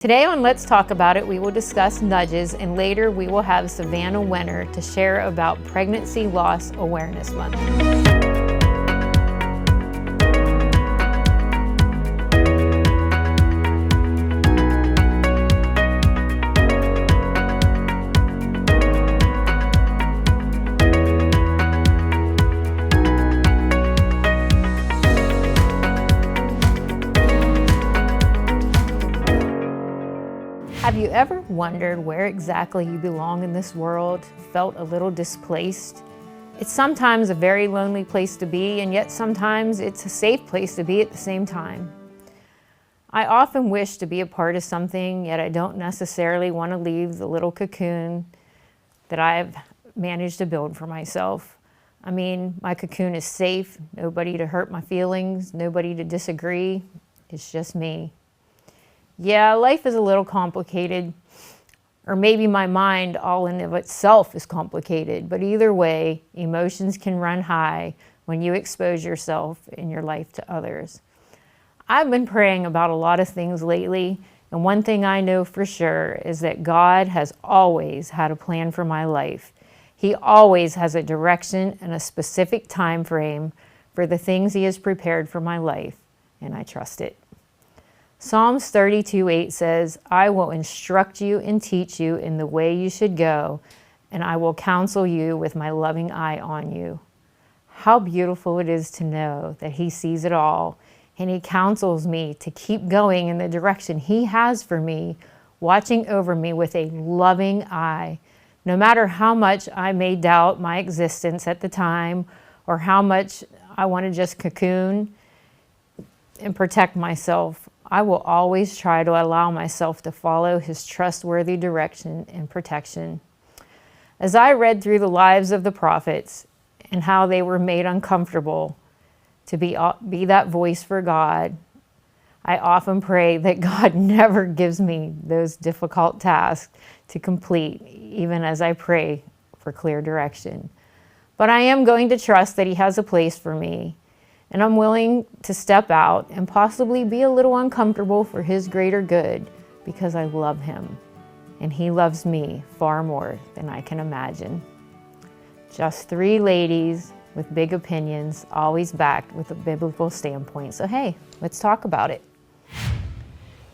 Today on Let's Talk About It, we will discuss nudges, and later we will have Savannah Wenner to share about Pregnancy Loss Awareness Month. Have you ever wondered where exactly you belong in this world, felt a little displaced? It's sometimes a very lonely place to be, and yet sometimes it's a safe place to be at the same time. I often wish to be a part of something, yet I don't necessarily want to leave the little cocoon that I've managed to build for myself. I mean, my cocoon is safe, nobody to hurt my feelings, nobody to disagree. It's just me. Yeah, life is a little complicated, or maybe my mind all in of itself is complicated, but either way, emotions can run high when you expose yourself and your life to others. I've been praying about a lot of things lately, and one thing I know for sure is that God has always had a plan for my life. He always has a direction and a specific time frame for the things He has prepared for my life, and I trust it. Psalms 32:8 says, I will instruct you and teach you in the way you should go, and I will counsel you with my loving eye on you. How beautiful it is to know that He sees it all, and He counsels me to keep going in the direction He has for me, watching over me with a loving eye. No matter how much I may doubt my existence at the time, or how much I want to just cocoon and protect myself, I will always try to allow myself to follow His trustworthy direction and protection. As I read through the lives of the prophets and how they were made uncomfortable to be that voice for God, I often pray that God never gives me those difficult tasks to complete, even as I pray for clear direction. But I am going to trust that He has a place for me, and I'm willing to step out and possibly be a little uncomfortable for His greater good because I love Him and He loves me far more than I can imagine. Just three ladies with big opinions, always backed with a biblical standpoint. So hey, let's talk about it.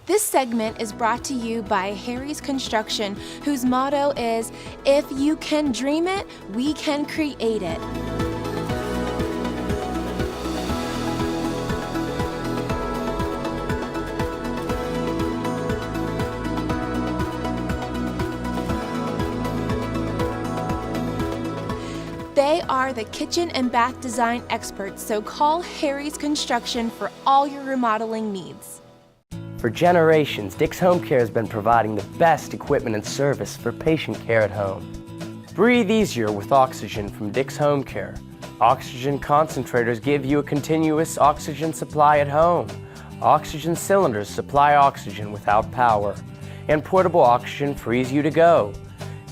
This segment is brought to you by Harry's Construction, whose motto is, if you can dream it, we can create it. They are the kitchen and bath design experts, so call Harry's Construction for all your remodeling needs. For generations, Dick's Home Care has been providing the best equipment and service for patient care at home. Breathe easier with oxygen from Dick's Home Care. Oxygen concentrators give you a continuous oxygen supply at home. Oxygen cylinders supply oxygen without power. And portable oxygen frees you to go.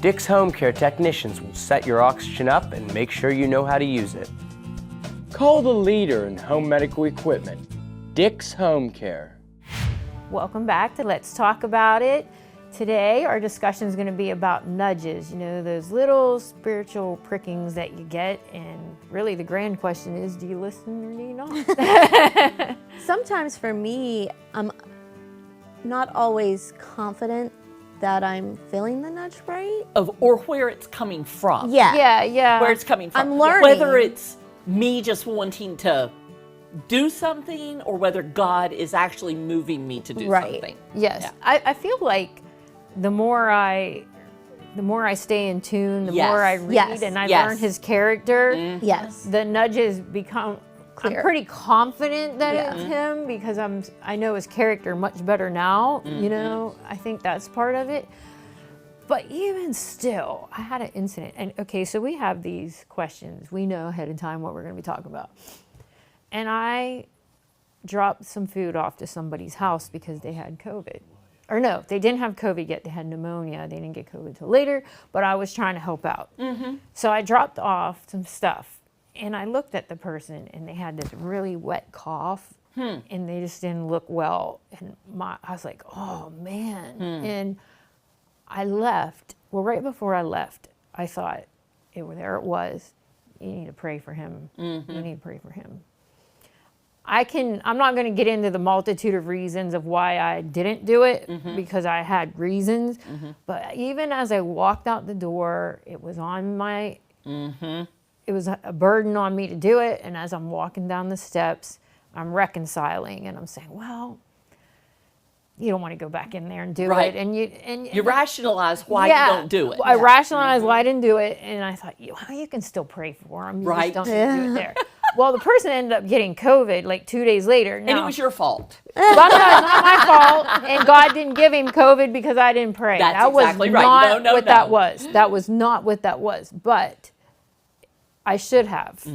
Dick's Home Care technicians will set your oxygen up and make sure you know how to use it. Call the leader in home medical equipment, Dick's Home Care. Welcome back to Let's Talk About It. Today our discussion is going to be about nudges, those little spiritual prickings that you get, and really the grand question is, do you listen or do you not? Sometimes for me, I'm not always confident that I'm feeling the nudge right. Or where it's coming from. Yeah. Where it's coming from. I'm learning. Whether it's me just wanting to do something or whether God is actually moving me to do something. Yes. Yeah. I feel like the more I stay in tune, the more I read and I learn His character, the nudges become clear. I'm pretty confident that it's Him because I know His character much better now. I think that's part of it. But even still, I had an incident. And okay, so we have these questions. We know ahead of time what we're going to be talking about. And I dropped some food off to somebody's house because they had COVID. Or no, they didn't have COVID yet. They had pneumonia. They didn't get COVID until later, but I was trying to help out. So I dropped off some stuff. And I looked at the person, and they had this really wet cough, and they just didn't look well. And I was like, oh man. And I left. Well, right before I left, I thought, there it was. You need to pray for him. You need to pray for him. I'm not going to get into the multitude of reasons of why I didn't do it, because I had reasons. But even as I walked out the door, it was on my, it was a burden on me to do it. And as I'm walking down the steps, I'm reconciling and I'm saying, well, you don't want to go back in there and do it. And you rationalize why you don't do it. I rationalized why I didn't do it. And I thought, you can still pray for him. You just don't need to do it there. Well, the person ended up getting COVID like 2 days later. And it was your fault. Well, no, it's not my fault. And God didn't give him COVID because I didn't pray. That's exactly right. Not what that was. That was not what that was. But I should have.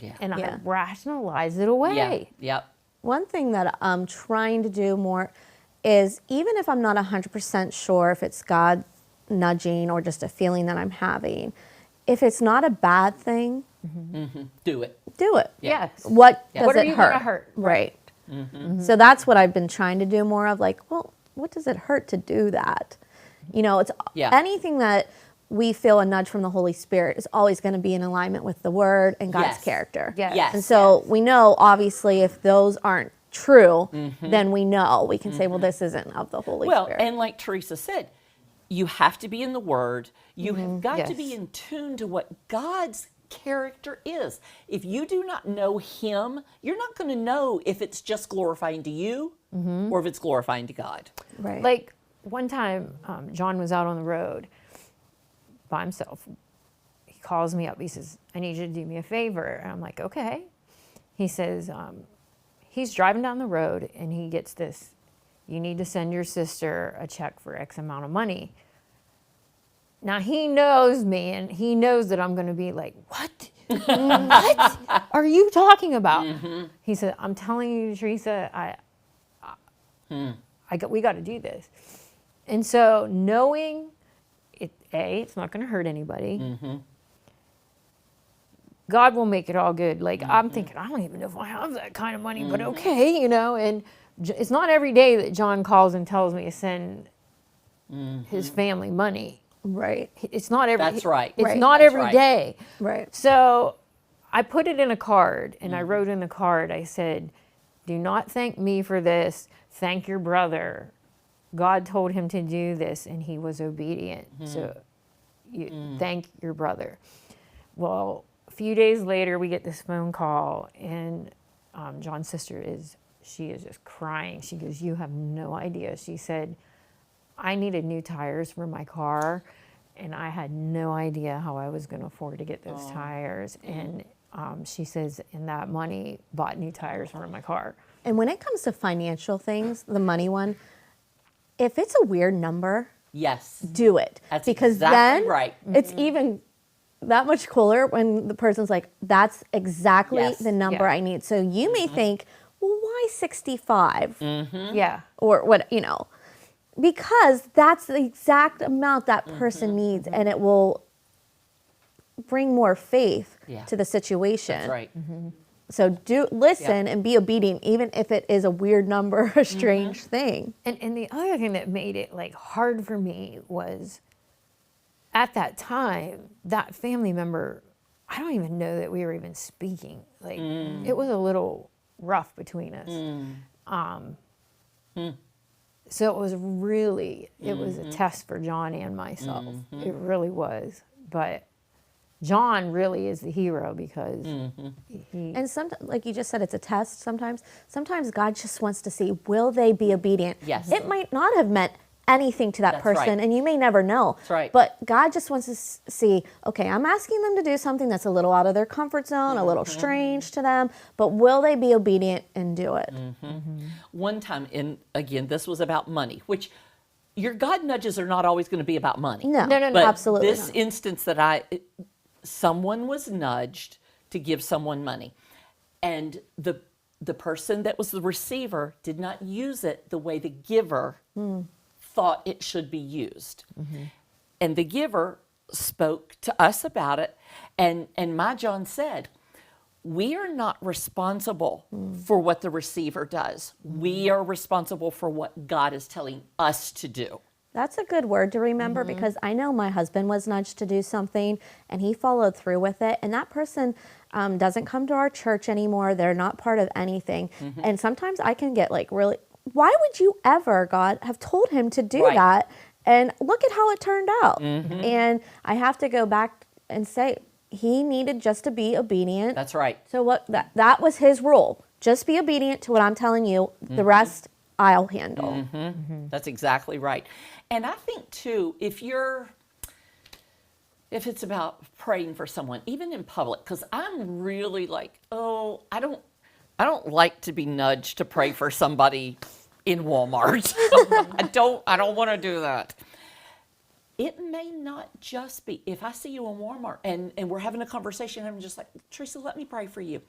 Yeah. And I rationalized it away. Yeah. Yep. One thing that I'm trying to do more is, even if I'm not 100% sure if it's God nudging or just a feeling that I'm having, if it's not a bad thing, do it. do it. Yes. What does What are it you hurt? gonna hurt? Right. So that's what I've been trying to do more of, like, well, what does it hurt to do that? It's anything that we feel a nudge from the Holy Spirit is always going to be in alignment with the Word and God's character. Yes. And so we know, obviously, if those aren't true, then we know. We can say, well, this isn't of the Holy Spirit. Well, and like Teresa said, you have to be in the Word. You have got to be in tune to what God's character is. If you do not know Him, you're not going to know if it's just glorifying to you or if it's glorifying to God. Right. Like one time, John was out on the road by himself. He calls me up. He says, I need you to do me a favor. And I'm like, okay. He says, he's driving down the road and he gets this, you need to send your sister a check for X amount of money. Now he knows me and he knows that I'm going to be like, what? What are you talking about? He said, I'm telling you, Teresa, we got to do this. And so knowing it's not going to hurt anybody. God will make it all good. Like I'm thinking, I don't even know if I have that kind of money, but okay, and it's not every day that John calls and tells me to send his family money. Right. It's not every. That's right. It's Right. not That's every right. day. Right. So I put it in a card, and I wrote in the card, I said, do not thank me for this. Thank your brother. God told him to do this, and he was obedient. So you thank your brother. Well, a few days later, we get this phone call, and John's sister she is just crying. She goes, you have no idea. She said, I needed new tires for my car, and I had no idea how I was going to afford to get those tires. And she says, and that money bought new tires for my car. And when it comes to financial things, the money one, if it's a weird number, Yes. do it. That's because exactly then right. it's even that much cooler when the person's like, that's exactly Yes. the number Yeah. I need. So you may think, well, why 65? Yeah. Or what, because that's the exact amount that person needs, and it will bring more faith to the situation. That's right. So listen and be obedient, even if it is a weird number, a strange thing. And the other thing that made it hard for me was at that time, that family member, I don't even know that we were even speaking. It was a little rough between us. So it was a test for John and myself. It really was. But John really is the hero because he. And sometimes, like you just said, it's a test sometimes. Sometimes God just wants to see, will they be obedient? Yes. It might not have meant anything to that That's person, right. and you may never know. That's right. But God just wants to see, okay, I'm asking them to do something that's a little out of their comfort zone, a little strange to them, but will they be obedient and do it? One time, again, this was about money, which your God nudges are not always going to be about money. No, No, But absolutely this not. instance someone was nudged to give someone money, and the person that was the receiver did not use it the way the giver thought it should be used. And the giver spoke to us about it, and my John said, we are not responsible for what the receiver does. We are responsible for what God is telling us to do. That's a good word to remember, because I know my husband was nudged to do something and he followed through with it. And that person doesn't come to our church anymore. They're not part of anything. And sometimes I can get like really, why would you ever, God, have told him to do that? And look at how it turned out. And I have to go back and say, he needed just to be obedient. That's right. So what that was his rule. Just be obedient to what I'm telling you. The rest I'll handle. That's exactly right. And I think too, if it's about praying for someone, even in public, because I'm really like, oh, I don't like to be nudged to pray for somebody in Walmart. I don't want to do that. It may not just be, if I see you in Walmart and we're having a conversation, I'm just like, Teresa, let me pray for you.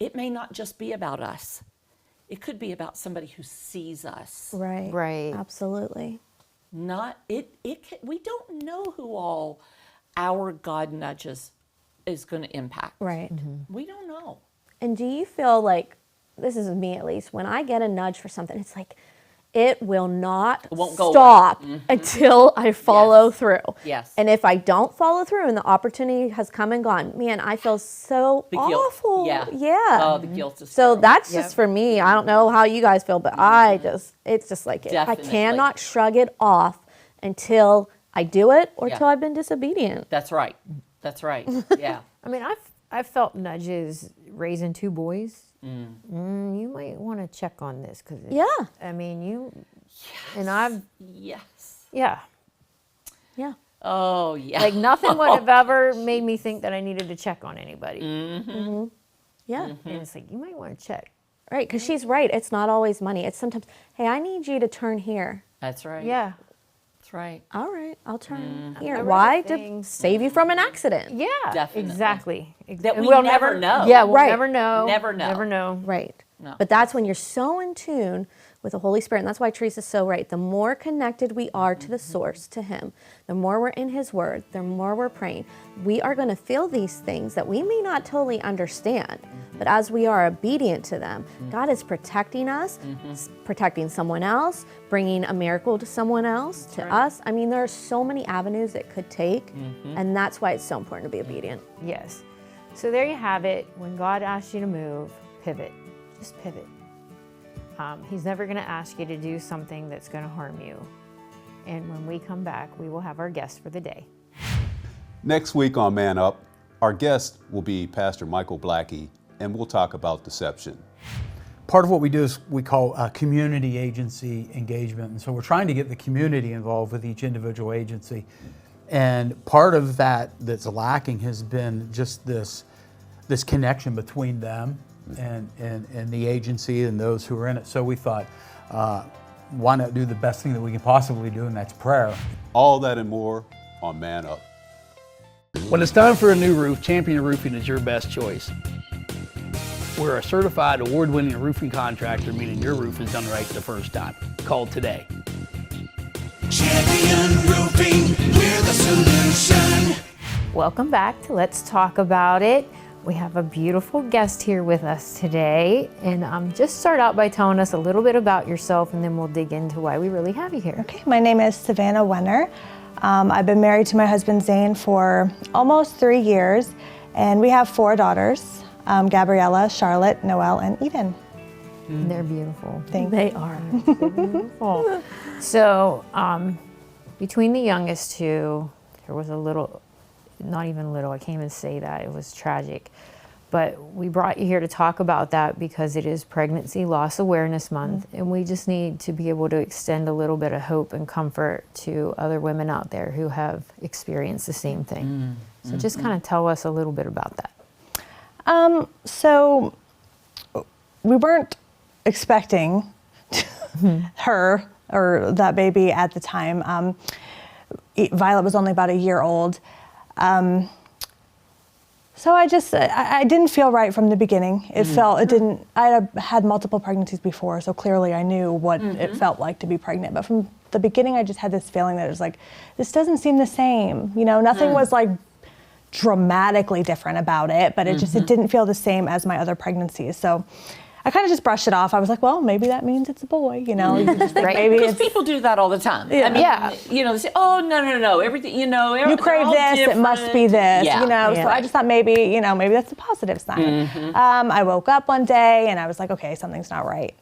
It may not just be about us. It could be about somebody who sees us. Right. Right. Absolutely. We don't know who all our God nudges is going to impact. Right. We don't know. And do you feel like, this is me at least, when I get a nudge for something, it's like, it will not stop until I follow through. Yes. And if I don't follow through and the opportunity has come and gone, man, I feel so awful. Yeah. Oh, the guilt is so terrible. that's just for me. I don't know how you guys feel, but it's just like it. I cannot shrug it off until I do it or till I've been disobedient. That's right. That's right. Yeah. I mean, I've felt nudges raising 2 boys. You might want to check on this because I mean, and I've Yeah. Oh yeah. Like nothing would have ever made me think that I needed to check on anybody. Yeah. And it's like, you might want to check. Right, because she's right. It's not always money. It's sometimes, hey, I need you to turn here. That's right. Yeah. That's right. All right, I'll turn here. Other Why? things. To save you from an accident. Yeah. Definitely. Exactly. That we We'll never know. Yeah, we'll Right. never know. Never know. Never know. Right. No. But that's when you're so in tune with the Holy Spirit. And that's why Teresa's so right. The more connected we are to the source, to Him, the more we're in His Word, the more we're praying, we are going to feel these things that we may not totally understand. But as we are obedient to them, God is protecting us, protecting someone else, bringing a miracle to someone else, to us. I mean, there are so many avenues it could take. And that's why it's so important to be obedient. Yes. So there you have it. When God asks you to move, pivot. Just pivot. He's never going to ask you to do something that's going to harm you. And when we come back, we will have our guest for the day. Next week on Man Up, our guest will be Pastor Michael Blackie, and we'll talk about deception. Part of what we do is we call community agency engagement. And so we're trying to get the community involved with each individual agency. And part of that that's lacking has been just this connection between them and the agency and those who are in it. So we thought, why not do the best thing that we can possibly do, and that's prayer. All that and more on Man Up. When it's time for a new roof, Champion Roofing is your best choice. We're a certified award-winning roofing contractor, meaning your roof is done right the first time. Call today. Champion Roofing, we're the solution. Welcome back to Let's Talk About It. We have a beautiful guest here with us today. And just start out by telling us a little bit about yourself, and then we'll dig into why we really have you here. Okay, my name is Savannah Wenner. I've been married to my husband Zane for almost 3 years, and we have 4 daughters, Gabriella, Charlotte, Noelle, and Eden. They're beautiful. They are. They're beautiful. So between the youngest 2, there was a little, not even little, I can't even say that, it was tragic. But we brought you here to talk about that because it is Pregnancy Loss Awareness Month, and we just need to be able to extend a little bit of hope and comfort to other women out there who have experienced the same thing. So just kind of tell us a little bit about that. So we weren't expecting her or that baby at the time. Violet was only about a year old. So I didn't feel right from the beginning. I had multiple pregnancies before, so clearly I knew what it felt like to be pregnant. But from the beginning, I just had this feeling that it was like, this doesn't seem the same. You know, nothing was like dramatically different about it, but it just, it didn't feel the same as my other pregnancies. So I kind of just brushed it off. I was like, well, maybe that means it's a boy, you know? You just think maybe Because it's, people do that all the time. Yeah. I mean, Yeah. you know, they say, oh, no, everything, you know, you crave this, it must be this, Yeah. you know? So I just thought maybe, you know, maybe that's a positive sign. I woke up one day and I was like, okay, something's not right.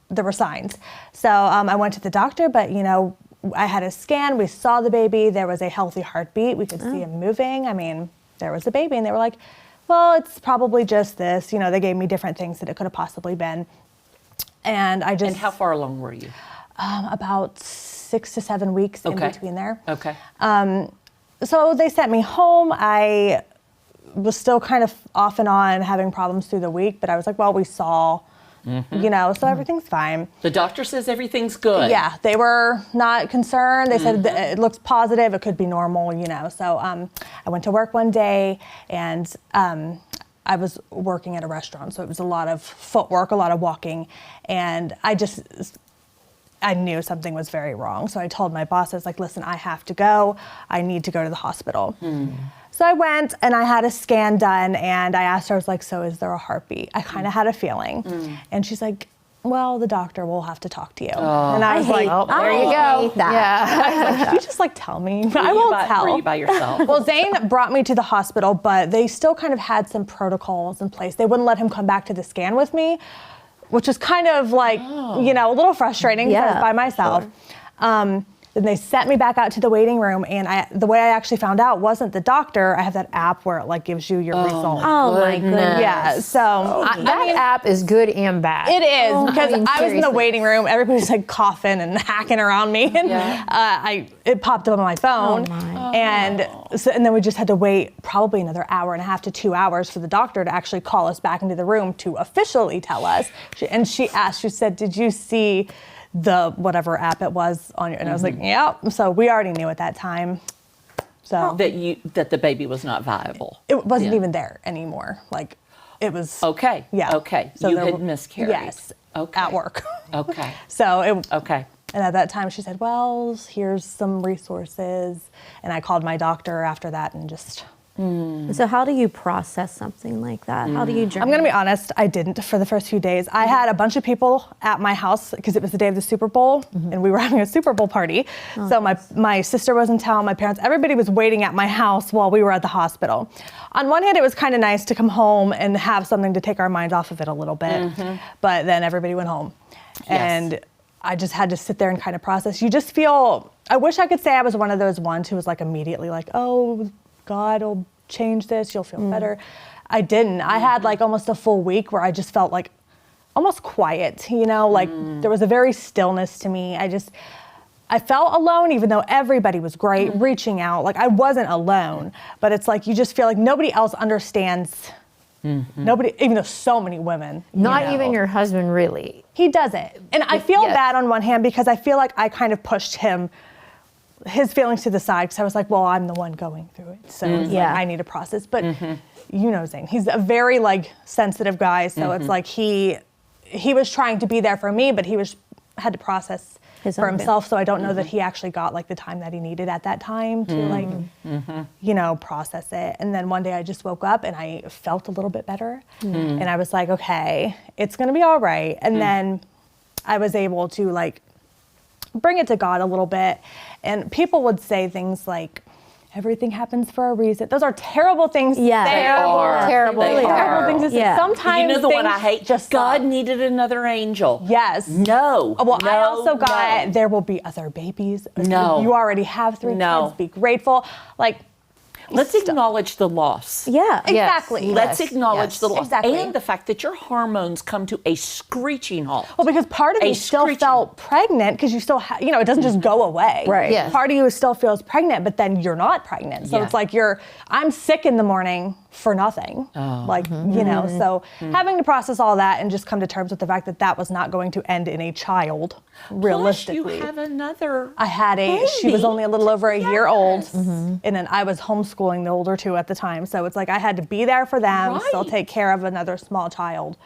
There were signs. So I went to the doctor, but, you know, I had a scan, we saw the baby, there was a healthy heartbeat, we could see him moving. I mean, there was a baby, and they were like, well, it's probably just this. You know, they gave me different things that it could have possibly been. And I just... And how far along were you? About 6 to 7 weeks in between there. Okay. So they sent me home. I was still kind of off and on having problems through the week, but I was like, well, we saw, you know, so everything's fine. The doctor says everything's good. Yeah, they were not concerned. They said it looks positive, it could be normal, you know. So I went to work one day, and I was working at a restaurant, so it was a lot of footwork, a lot of walking, and I knew something was very wrong. So I told my boss, I was like, listen, I have to go. I need to go to the hospital. So I went and I had a scan done, and I asked her, I was like, so is there a heartbeat? I kind of had a feeling. And she's like, well, the doctor will have to talk to you. And I was like, Oh, there you go. Yeah. can you just like tell me? I won't tell. Were you by yourself? Well, Zane brought me to the hospital, but they still kind of had some protocols in place. They wouldn't let him come back to the scan with me, which was kind of like, you know, a little frustrating because I was by myself. Then they sent me back out to the waiting room, and the way I actually found out wasn't the doctor. I have that app where it like gives you your results. Oh my goodness. Yeah, so That app is good and bad. it is, because I was in the seriously. waiting room, everybody's like coughing and hacking around me, and it popped up on my phone, and then we just had to wait probably another hour and a half to 2 hours for the doctor to actually call us back into the room to officially tell us. She said, did you see the whatever app it was on your, and I was like, yep. So we already knew at that time. So that the baby was not viable. it wasn't even there anymore. Like it was Okay. Yeah. Okay. So you there had were- miscarried. Yes. Okay. At work. Okay. So Okay. and at that time she said, well, here's some resources. And I called my doctor after that and just. So how do you process something like that? How do you journal? I'm going to be honest, I didn't for the first few days. I had a bunch of people at my house because it was the day of the Super Bowl and we were having a Super Bowl party. So my sister was in town, my parents, everybody was waiting at my house while we were at the hospital. On one hand, it was kind of nice to come home and have something to take our minds off of it a little bit. But then everybody went home. And I just had to sit there and kind of process. You just feel, I wish I could say I was one of those ones who was like immediately like, oh, God will change this, you'll feel better. I didn't. I had like almost a full week where I just felt like almost quiet, you know, like there was a very stillness to me. I felt alone, even though everybody was great, reaching out. Like I wasn't alone, but it's like you just feel like nobody else understands. Nobody, even though so many women. Not even your husband, really. He doesn't. And I feel bad on one hand because I feel like I kind of pushed his feelings to the side because I was like, well, I'm the one going through it. So it's like, I need to process. But you know Zane, he's a very like sensitive guy. So it's like he was trying to be there for me, but had to process for himself. So I don't know that he actually got like the time that he needed at that time to like, you know, process it. And then one day I just woke up and I felt a little bit better. And I was like, okay, it's going to be all right. And then I was able to like bring it to God a little bit. And people would say things like, everything happens for a reason. Those are terrible things to say. Terrible. Terrible things to say. Yeah. Sometimes You know the one I hate? just God stop. needed another angel. Yes. No. Well, I no, also got no. there will be other babies. No. You already have 3 No. kids. Be grateful. Like, Let's acknowledge the loss. Yeah. exactly. Let's acknowledge the loss. Exactly. And the fact that your hormones come to a screeching halt. Well, because part of A you still screeching. felt pregnant because you still, you know, it doesn't just go away. Right. Yes. Part of you still feels pregnant, but then you're not pregnant. So Yeah. it's like I'm sick in the morning for nothing. Like, you know, so having to process all that and just come to terms with the fact that that was not going to end in a child, realistically. Plus you have another I had she was baby. only a little over a year old, Yes. and then I was homeschooling the older two at the time. So it's like I had to be there for them, still Right. take care of another small child.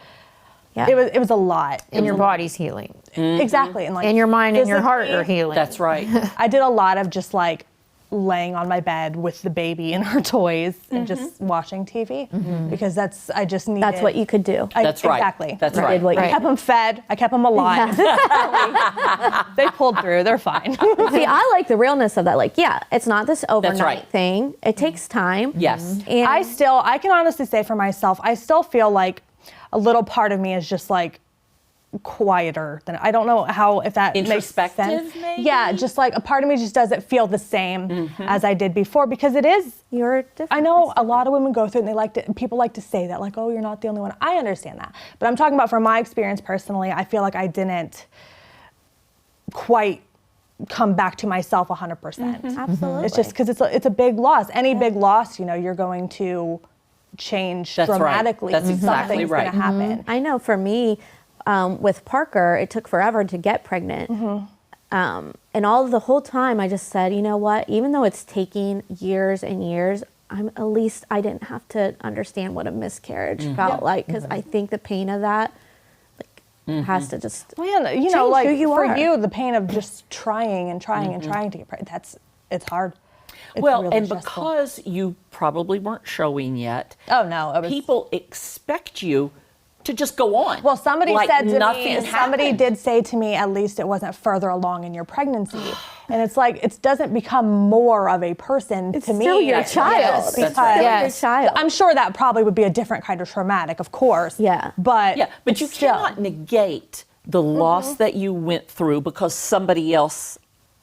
Yeah. It was a lot. And your body's healing. Exactly. And like And your mind and your heart are physically, healing. That's right. I did a lot of just like laying on my bed with the baby and her toys and just watching TV because I just needed. That's what you could do. That's right. Exactly. That's You right. did what you I kept them fed. I kept them alive. They pulled through. They're fine. See, I like the realness of that. Like, yeah, it's not this overnight right. thing. It takes time. Yes. And I can honestly say for myself, I still feel like a little part of me is just like quieter than I don't know how if that makes Introspective, sense. maybe? Yeah, just like a part of me just doesn't feel the same as I did before because it is. you're different. I know a lot of women go through it and people like to say that like, oh, you're not the only one. I understand that. But I'm talking about from my experience personally, I feel like I didn't quite come back to myself 100%. Absolutely. It's just because it's a big loss. Any big loss, you're going to change That's right. dramatically. That's exactly Something's right. going to happen. I know for me, with Parker, it took forever to get pregnant. And the whole time I just said, you know what, even though it's taking years and years, at least I didn't have to understand what a miscarriage felt like, because I think the pain of that has to just Well, yeah, change like who you for are. you, the pain of just trying and trying and trying to get pregnant, it's hard. It's Well, really and stressful. because you probably weren't showing yet, Oh, no, it was- people expect you to just go on. Well, somebody like said to nothing me, somebody happened. did say to me, at least it wasn't further along in your pregnancy. And it's like, it doesn't become more of a person to me. still your Yes, child. because That's right. Yes. Your child. I'm sure that probably would be a different kind of traumatic, of course. Yeah. But Yeah, but you still. cannot negate the loss that you went through because somebody else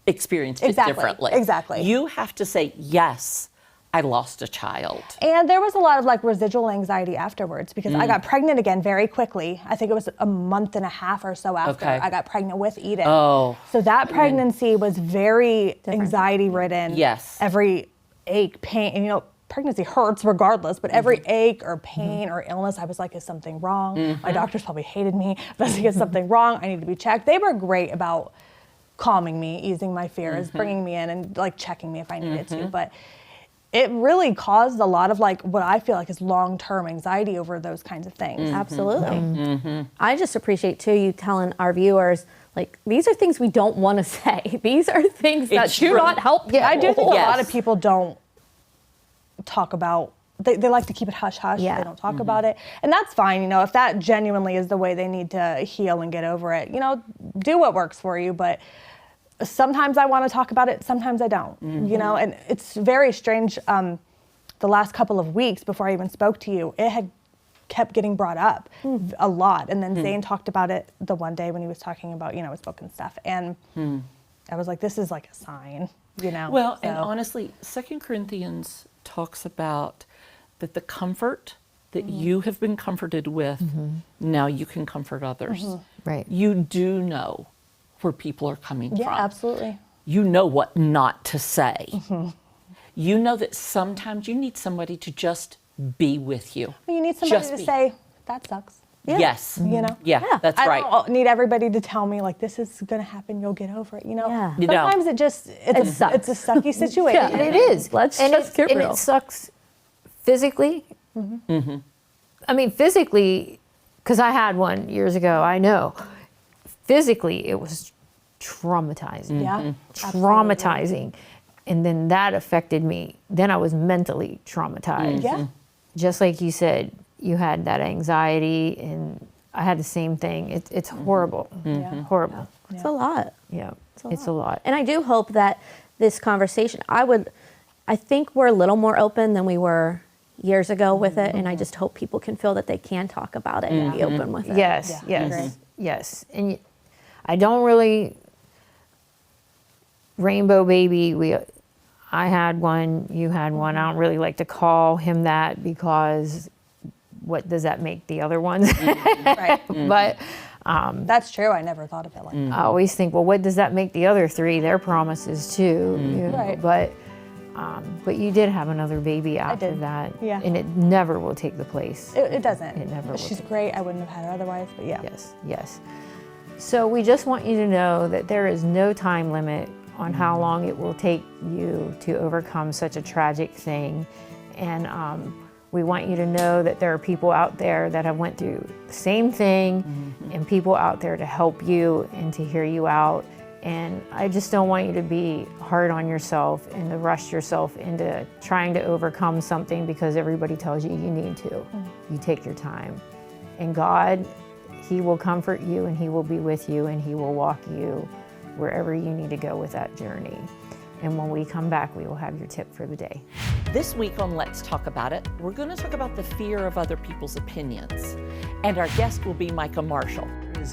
experienced Exactly, it differently. exactly. You have to say, yes, I lost a child. And there was a lot of like residual anxiety afterwards because I got pregnant again very quickly. I think it was a month and a half or so after Okay. I got pregnant with Eden. Oh. So that pregnancy was very anxiety ridden. Yes. Every ache, pain, and pregnancy hurts regardless, but every ache or pain or illness, I was like, is something wrong? My doctors probably hated me. But I was like, is something wrong? I need to be checked. They were great about calming me, easing my fears, bringing me in and like checking me if I needed to. But it really caused a lot of like what I feel like is long-term anxiety over those kinds of things. Absolutely. I just appreciate too you telling our viewers, like, these are things we don't want to say. These are things that It's do true. not help you. I do think a lot of Yes. people don't talk about, they like to keep it hush-hush. Yeah. They don't talk about it. And that's fine, if that genuinely is the way they need to heal and get over it, do what works for you. But sometimes I want to talk about it, sometimes I don't, and it's very strange. The last couple of weeks before I even spoke to you, it had kept getting brought up a lot. And then Zane talked about it the one day when he was talking about, his book and stuff. And I was like, this is like a sign, Well, and so. honestly, 2 Corinthians talks about that the comfort that you have been comforted with, now you can comfort others. Right. You do know where people are coming Yeah, from. absolutely. You know what not to say. You know that sometimes you need somebody to just be with you. You need somebody Just to be. say, that sucks. Yes. Yeah, That's I right. don't need everybody to tell me like this is gonna happen. You'll get over it. Yeah. You know. Sometimes it sucks. It's a sucky situation. Yeah, It is. Let's and just get and real. it sucks physically. I mean, physically, because I had one years ago, I know. Physically, it was traumatizing. Yeah. Traumatizing. And then that affected me. Then I was mentally traumatized. Yeah. Just like you said, you had that anxiety, and I had the same thing. It's horrible. Yeah. Horrible. It's a lot. Yeah. It's a lot. And I do hope that this conversation, I think we're a little more open than we were years ago with it, and I just hope people can feel that they can talk about it and be open with it. Yes, Yeah, yes, yes. And I don't really, Rainbow Baby, I had one, you had one. I don't really like to call him that because what does that make the other ones? Right. But That's true. I never thought of it like that. I always think, well, what does that make the other three? Their promises too. You know? Right. But you did have another baby after did. that. Yeah. And it never will take the place. It doesn't. It never will She's take great. I wouldn't have had her otherwise. But yeah. Yes, yes. So we just want you to know that there is no time limit on how long it will take you to overcome such a tragic thing. And we want you to know that there are people out there that have went through the same thing and people out there to help you and to hear you out And I just don't want you to be hard on yourself and to rush yourself into trying to overcome something because everybody tells you you need to. You take your time. And God, He will comfort you and He will be with you and He will walk you wherever you need to go with that journey. And when we come back, we will have your tip for the day. This week on Let's Talk About It, we're going to talk about the fear of other people's opinions. And our guest will be Micah Marshall.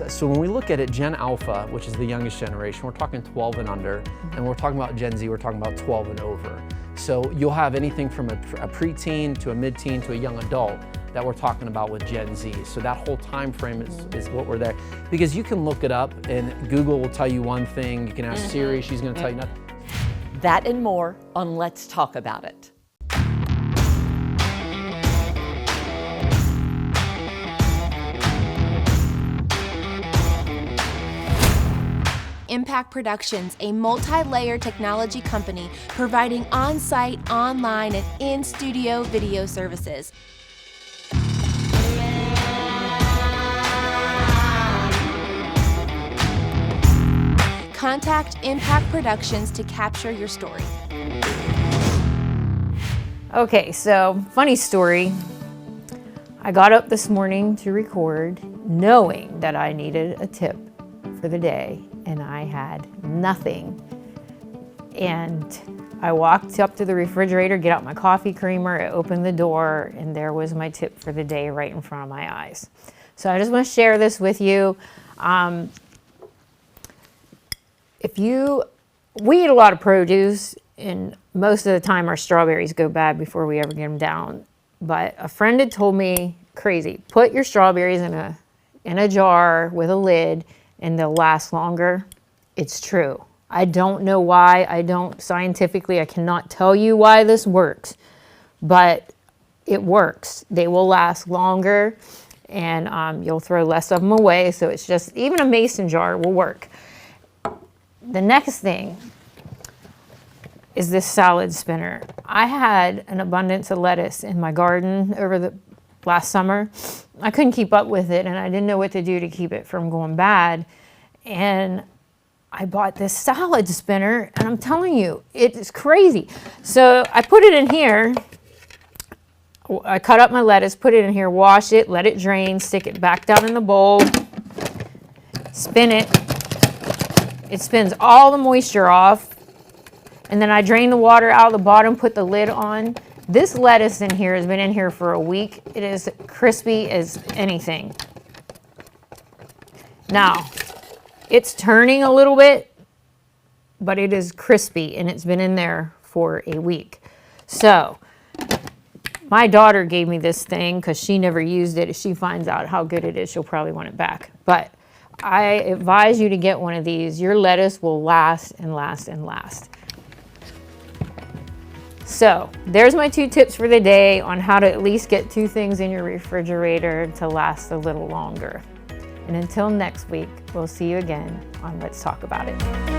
So when we look at it, Gen Alpha, which is the youngest generation, we're talking 12 and under, and we're talking about Gen Z, we're talking about 12 and over. So you'll have anything from a preteen to a mid-teen to a young adult that we're talking about with Gen Z. So that whole time frame is what we're there. Because you can look it up and Google will tell you one thing, you can ask Siri, she's gonna tell you nothing. That and more on Let's Talk About It. Impact Productions, a multi-layer technology company providing on-site, online, and in-studio video services. Contact Impact Productions to capture your story. Okay, so funny story. I got up this morning to record knowing that I needed a tip for the day, and I had nothing. And I walked up to the refrigerator, get out my coffee creamer, I opened the door, and there was my tip for the day right in front of my eyes. So I just want to share this with you. We eat a lot of produce, and most of the time our strawberries go bad before we ever get them down. But a friend had told me, crazy, put your strawberries in a jar with a lid and they'll last longer. It's true. I don't know why. Scientifically, I cannot tell you why this works, but it works. They will last longer and you'll throw less of them away. So it's just, even a mason jar will work. The next thing is this salad spinner. I had an abundance of lettuce in my garden over the last summer. I couldn't keep up with it and I didn't know what to do to keep it from going bad. And I bought this salad spinner and I'm telling you, it's crazy. So I put it in here. I cut up my lettuce, put it in here, wash it, let it drain, stick it back down in the bowl, spin it. It spins all the moisture off. And then I drain the water out of the bottom, put the lid on. This lettuce in here has been in here for a week. It is crispy as anything. Now, it's turning a little bit, but it is crispy and it's been in there for a week. So, my daughter gave me this thing because she never used it. If she finds out how good it is, she'll probably want it back. But I advise you to get one of these. Your lettuce will last and last and last. So there's my 2 tips for the day on how to at least get 2 things in your refrigerator to last a little longer. And until next week, we'll see you again on Let's Talk About It.